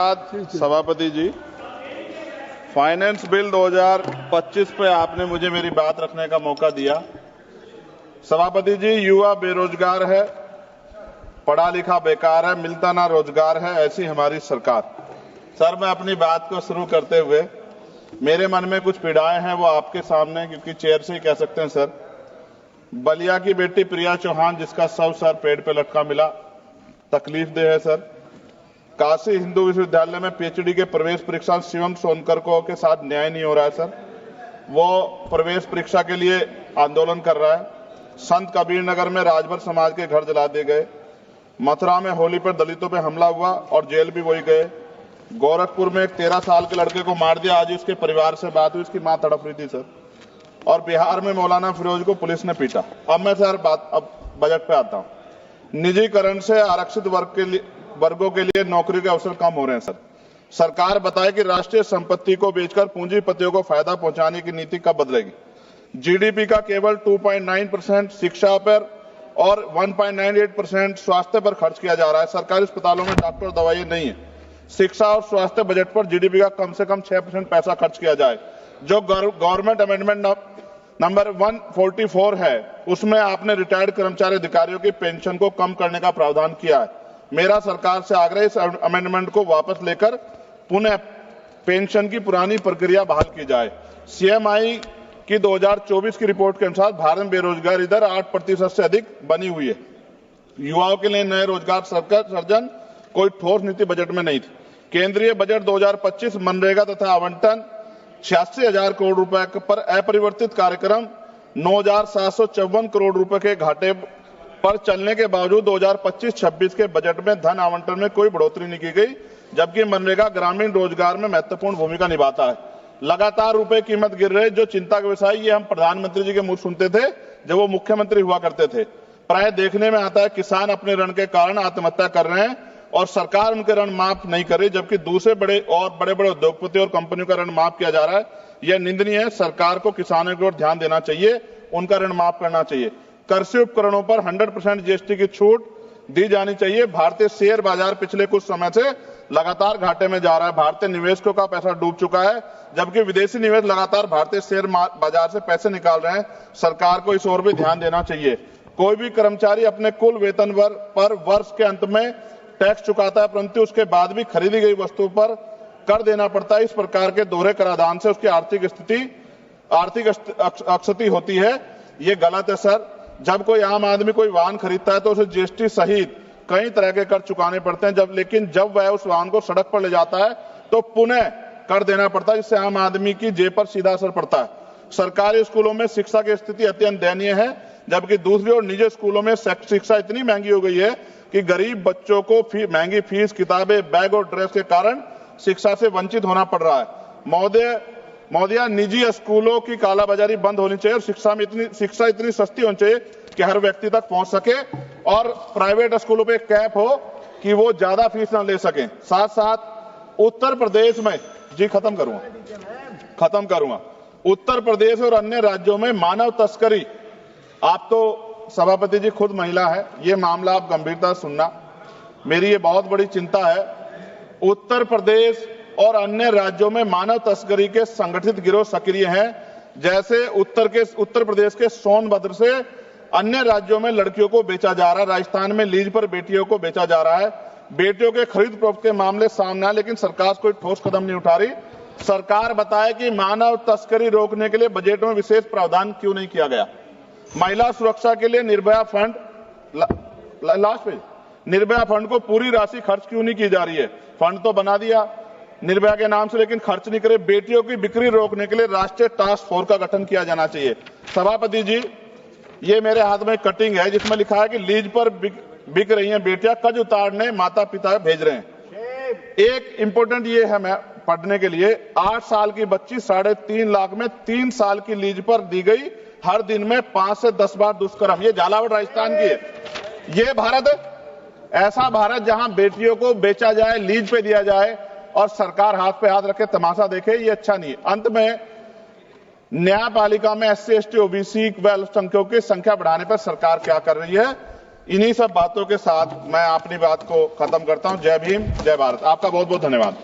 सभापति जी, finance bill 2025 पे आपने मुझे मेरी बात रखने का मौका दिया। सभापति जी, युवा बेरोजगार है, पढ़ा लिखा बेकार है, मिलता ना रोजगार है, ऐसी हमारी सरकार। सर, मैं अपनी बात को शुरू करते हुए मेरे मन में कुछ पीड़ाएं हैं, वो आपके सामने क्योंकि चेयर से ही कह सकते हैं। सर, बलिया की बेटी प्रिया चौहान जिसका शव सर पेड़ पे लटका मिला, तकलीफ दे है। सर, काशी हिंदू विश्वविद्यालय में पीएचडी के प्रवेश परीक्षा शिवम सोनकर को के साथ न्याय नहीं हो रहा है। सर, वो प्रवेश परीक्षा के लिए आंदोलन कर रहा है। संत कबीर नगर में राजभर समाज के घर जला दिए गए। मथुरा में होली पर दलितों पे हमला हुआ और जेल भी वही गए। गोरखपुर में एक 13 साल के लड़के को मार दिया। आज उसके परिवार से बात हुई, उसकी मां तड़प रही थी। सर, और बिहार में मौलाना फिरोज को पुलिस ने पीटा। अब मैं सर अब बजट पे आता हूं। निजीकरण से आरक्षित वर्गों के लिए नौकरी के अवसर कम हो रहे हैं। सर, सरकार बताए कि राष्ट्रीय संपत्ति को बेचकर पूंजीपतियों को फायदा पहुंचाने की नीति कब बदलेगी। जीडीपी का केवल 2.9% शिक्षा पर और 1.98% स्वास्थ्य पर खर्च किया जा रहा है। सरकारी अस्पतालों में डॉक्टर और दवाइयां नहीं है। शिक्षा और स्वास्थ्य बजट पर जीडीपी का कम से कम 6% पैसा खर्च किया जाए। जो गवर्नमेंट अमेंडमेंट नंबर 144 है, उसमें आपने रिटायर्ड कर्मचारी अधिकारियों की पेंशन को कम करने का प्रावधान किया है। मेरा सरकार से आग्रह, इस अमेंडमेंट को वापस लेकर पुनः पेंशन की पुरानी प्रक्रिया बहाल की जाए। सीएमआई की 2024 की रिपोर्ट के अनुसार भारत में बेरोजगारी दर 8% से अधिक बनी हुई है। युवाओं के लिए नए रोजगार सृजन कोई ठोस नीति बजट में नहीं थी। केंद्रीय बजट 2025 मनरेगा तथा आवंटन 86,000 करोड़ रुपए पर अपरिवर्तित कार्यक्रम 9,754 करोड़ रुपए के घाटे पर चलने के बावजूद 2025-26 के बजट में धन आवंटन में कोई बढ़ोतरी नहीं की गई, जबकि मनरेगा ग्रामीण रोजगार में महत्वपूर्ण भूमिका निभाता है। लगातार रुपए कीमत गिर रही, जो चिंता का विषय, ये हम प्रधानमंत्री जी के मुंह सुनते थे जब वो मुख्यमंत्री हुआ करते थे। प्राय देखने में आता है किसान अपने ऋण के कारण आत्महत्या कर रहे हैं और सरकार उनके ऋण माफ नहीं कर रही, जबकि दूसरे बड़े उद्योगपति और कंपनियों का ऋण माफ किया जा रहा है। यह निंदनीय है। सरकार को किसानों की ओर ध्यान देना चाहिए, उनका ऋण माफ करना चाहिए। कृषि उपकरणों पर 100% जीएसटी की छूट दी जानी चाहिए। भारतीय शेयर बाजार पिछले कुछ समय से लगातार घाटे में जा रहा है। भारतीय निवेशकों का पैसा डूब चुका है, जबकि विदेशी निवेश लगातार भारतीय शेयर बाजार से पैसे निकाल रहे हैं। सरकार को इस ओर भी ध्यान देना चाहिए। कोई भी कर्मचारी अपने कुल वेतन पर वर्ष के अंत में टैक्स चुकाता है, परंतु उसके बाद भी खरीदी गई वस्तु पर कर देना पड़ता है। इस प्रकार के दोहरे कराधान से उसकी आर्थिक अक्षति होती है। ये गलत है। सर, जब कोई आम आदमी कोई वाहन खरीदता है तो उसे जीएसटी सहित कई तरह के कर चुकाने पड़ते हैं, लेकिन जब वह उस वाहन को सड़क पर ले जाता है तो पुनः कर देना पड़ता है, जिससे आम आदमी की जेब पर सीधा असर पड़ता है। सरकारी स्कूलों में शिक्षा की स्थिति अत्यंत दयनीय है, जबकि दूसरी ओर निजी स्कूलों में शिक्षा इतनी महंगी हो गई है कि गरीब बच्चों को महंगी फीस, किताबें, बैग और ड्रेस के कारण शिक्षा से वंचित होना पड़ रहा है। महोदया, निजी स्कूलों की कालाबाजारी बंद होनी चाहिए और शिक्षा इतनी सस्ती होनी चाहिए कि हर व्यक्ति तक पहुंच सके, और प्राइवेट स्कूलों पे कैप हो कि वो ज्यादा फीस ना ले सकें। साथ साथ उत्तर प्रदेश में, जी खत्म करूंगा, उत्तर प्रदेश और अन्य राज्यों में मानव तस्करी, आप तो सभापति जी खुद महिला है, ये मामला आप गंभीरता से सुनना, मेरी ये बहुत बड़ी चिंता है। उत्तर प्रदेश और अन्य राज्यों में मानव तस्करी के संगठित गिरोह सक्रिय हैं। जैसे उत्तर प्रदेश के सोनभद्र से अन्य राज्यों में लड़कियों को बेचा जा रहा है। राजस्थान में लीज पर बेटियों को बेचा जा रहा है। बेटियों के खरीद फरोख्त के मामले सामने आए, लेकिन सरकार कोई ठोस कदम नहीं उठा रही। सरकार बताए कि मानव तस्करी रोकने के लिए बजट में विशेष प्रावधान क्यों नहीं किया गया। महिला सुरक्षा के लिए Nirbhaya fund, last page, Nirbhaya fund को पूरी राशि खर्च क्यों नहीं की जा रही है। फंड तो बना दिया निर्भया के नाम से, लेकिन खर्च नहीं करे। बेटियों की बिक्री रोकने के लिए राष्ट्रीय टास्क फोर्स का गठन किया जाना चाहिए। सभापति जी, ये मेरे हाथ में कटिंग है जिसमें लिखा है कि लीज पर बिक रही हैं बेटियां, कर्ज उतारने माता पिता भेज रहे हैं। एक इंपोर्टेंट ये है मैं पढ़ने के लिए, 8 साल की बच्ची 3.5 लाख में 3 साल की लीज पर दी गई, हर दिन में 5 से 10 बार दुष्कर्म। ये झालावाड़ राजस्थान की है। ये भारत है, ऐसा भारत जहां बेटियों को बेचा जाए, लीज पे दिया जाए और सरकार हाथ पे हाथ रखे तमाशा देखे, ये अच्छा नहीं है। अंत में न्यायपालिका में SC, ST, OBC व अल्पसंख्यकों की संख्या बढ़ाने पर सरकार क्या कर रही है, इन्हीं सब बातों के साथ मैं अपनी बात को खत्म करता हूं। जय भीम, जय भारत। आपका बहुत बहुत धन्यवाद।